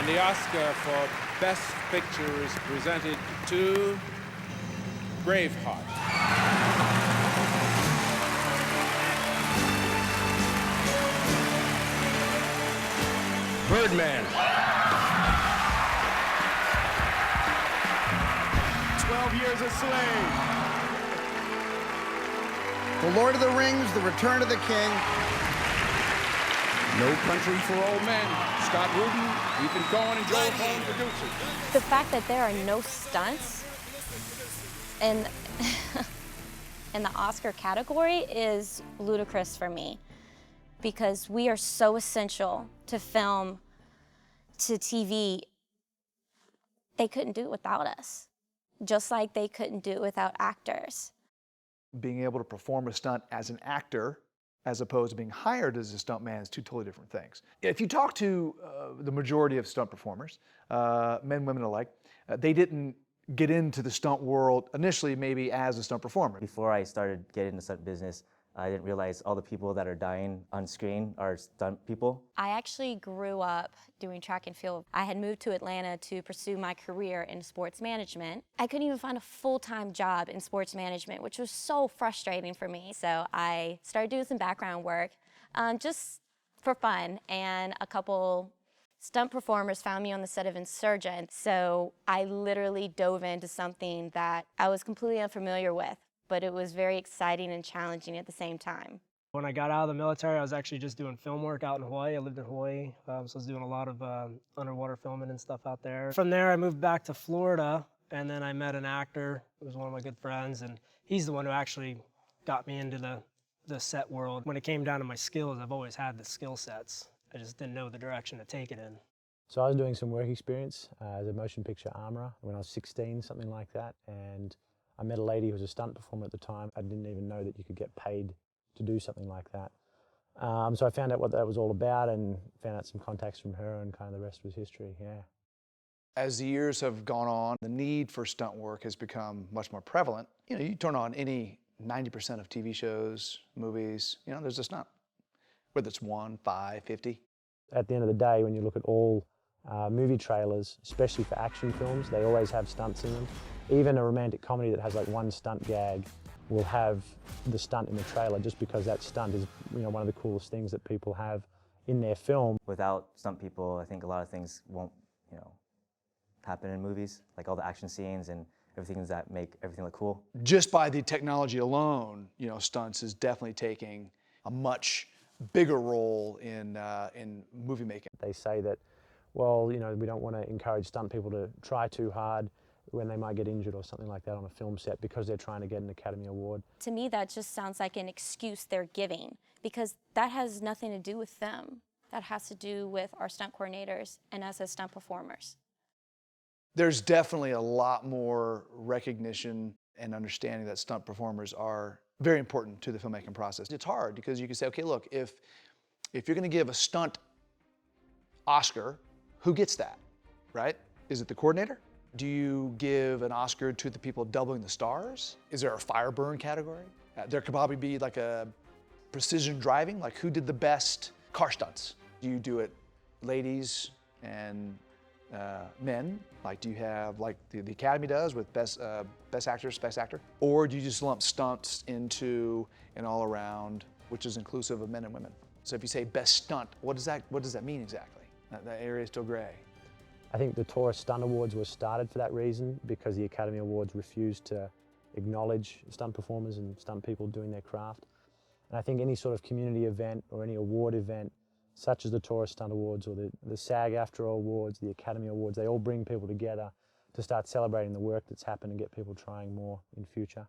And the Oscar for Best Picture is presented to Braveheart. Birdman. 12 Years a Slave. The Lord of the Rings, The Return of the King. No Country for Old Men. Scott Rudin, Ethan Cohen, and Joel Cohen producers. The fact that there are no stunts in, in the Oscar category is ludicrous for me, because we are so essential to film, to TV. They couldn't do it without us, just like they couldn't do it without actors. Being able to perform a stunt as an actor as opposed to being hired as a stuntman is two totally different things. If you talk to the majority of stunt performers, men, women alike, they didn't get into the stunt world initially maybe as a stunt performer. Before I started getting into the stunt business, I didn't realize all the people that are dying on screen are stunt people. I actually grew up doing track and field. I had moved to Atlanta to pursue my career in sports management. I couldn't even find a full-time job in sports management, which was so frustrating for me. So I started doing some background work just for fun, and a couple stunt performers found me on the set of Insurgent. So I literally dove into something that I was completely unfamiliar with, but it was very exciting and challenging at the same time. When I got out of the military, I was actually just doing film work out in Hawaii. I lived in Hawaii, so I was doing a lot of underwater filming and stuff out there. From there, I moved back to Florida, and then I met an actor who was one of my good friends, and he's the one who actually got me into the set world. When it came down to my skills, I've always had the skill sets. I just didn't know the direction to take it in. So I was doing some work experience as a motion picture armourer when I was 16, something like that, and I met a lady who was a stunt performer at the time. I didn't even know that you could get paid to do something like that. So I found out what that was all about and found out some contacts from her, and kind of the rest was history, yeah. As the years have gone on, the need for stunt work has become much more prevalent. You know, you turn on any 90% of TV shows, movies, you know, there's a stunt. Whether it's 1, 5, 50. At the end of the day, when you look at all movie trailers, especially for action films, they always have stunts in them. Even a romantic comedy that has like one stunt gag will have the stunt in the trailer, just because that stunt is, you know, one of the coolest things that people have in their film. Without stunt people, I think a lot of things won't, you know, happen in movies, like all the action scenes and everything that make everything look cool. Just by the technology alone, you know, stunts is definitely taking a much bigger role in movie making. They say that, well, you know, we don't want to encourage stunt people to try too hard when they might get injured or something like that on a film set because they're trying to get an Academy Award. To me, that just sounds like an excuse they're giving, because that has nothing to do with them. That has to do with our stunt coordinators and us as stunt performers. There's definitely a lot more recognition and understanding that stunt performers are very important to the filmmaking process. It's hard because you can say, okay, look, if you're going to give a stunt Oscar, who gets that, right? Is it the coordinator? Do you give an Oscar to the people doubling the stars? Is there a fire burn category? There could probably be like a precision driving, like who did the best car stunts? Do you do it ladies and men? Like, do you have like the Academy does with best actress, best actor? Or do you just lump stunts into an all around, which is inclusive of men and women? So if you say best stunt, what does that mean exactly? That area is still gray. I think the Tourist Stunt Awards were started for that reason, because the Academy Awards refused to acknowledge stunt performers and stunt people doing their craft. And I think any sort of community event or any award event, such as the Tourist Stunt Awards or the SAG-AFTRA Awards, the Academy Awards, they all bring people together to start celebrating the work that's happened and get people trying more in future.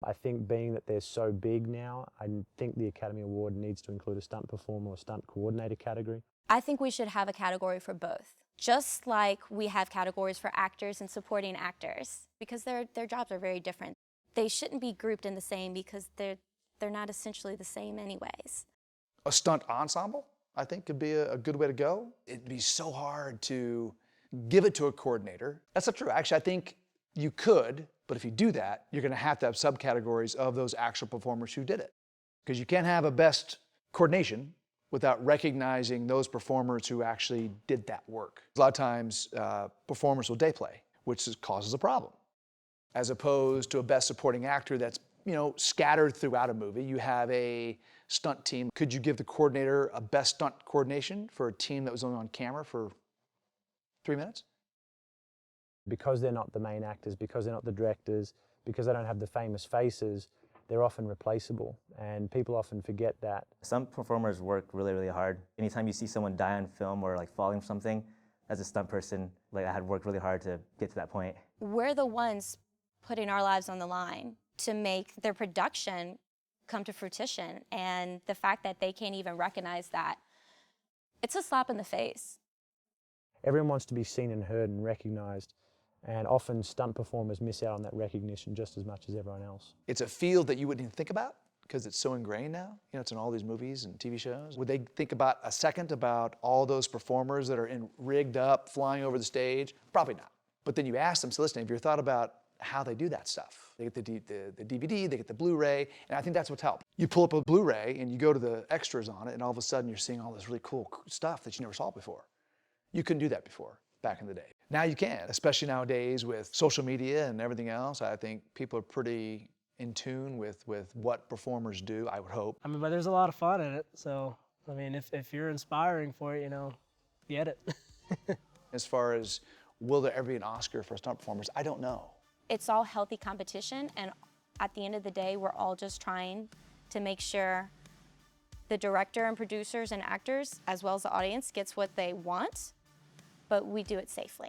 I think being that they're so big now, I think the Academy Award needs to include a stunt performer or stunt coordinator category. I think we should have a category for both, just like we have categories for actors and supporting actors, because their jobs are very different. They shouldn't be grouped in the same because they're not essentially the same anyways. A stunt ensemble, I think, could be a good way to go. It'd be so hard to give it to a coordinator. That's not true. Actually, I think you could, but if you do that, you're going to have subcategories of those actual performers who did it. Because you can't have a best coordination without recognizing those performers who actually did that work. A lot of times, performers will day play, which causes a problem. As opposed to a best supporting actor that's, scattered throughout a movie. You have a stunt team. Could you give the coordinator a best stunt coordination for a team that was only on camera for 3 minutes? Because they're not the main actors, because they're not the directors, because they don't have the famous faces, they're often replaceable, and people often forget that. Some performers work really, really hard. Anytime you see someone die on film or like falling from something, as a stunt person, like I had worked really hard to get to that point. We're the ones putting our lives on the line to make their production come to fruition, and the fact that they can't even recognize that, it's a slap in the face. Everyone wants to be seen and heard and recognized, and often stunt performers miss out on that recognition just as much as everyone else. It's a field that you wouldn't even think about because it's so ingrained now. It's in all these movies and TV shows. Would they think about a second about all those performers that are rigged up, flying over the stage? Probably not. But then you ask them, so listen, have you ever thought about how they do that stuff? They get the DVD, they get the Blu-ray, and I think that's what's helped. You pull up a Blu-ray and you go to the extras on it, and all of a sudden you're seeing all this really cool stuff that you never saw before. You couldn't do that before, back in the day. Now you can, especially nowadays with social media and everything else. I think people are pretty in tune with what performers do, I would hope. I mean, but there's a lot of fun in it. So, I mean, if you're inspiring for it, get it. As far as will there ever be an Oscar for stunt performers, I don't know. It's all healthy competition, and at the end of the day, we're all just trying to make sure the director and producers and actors, as well as the audience, gets what they want, but we do it safely.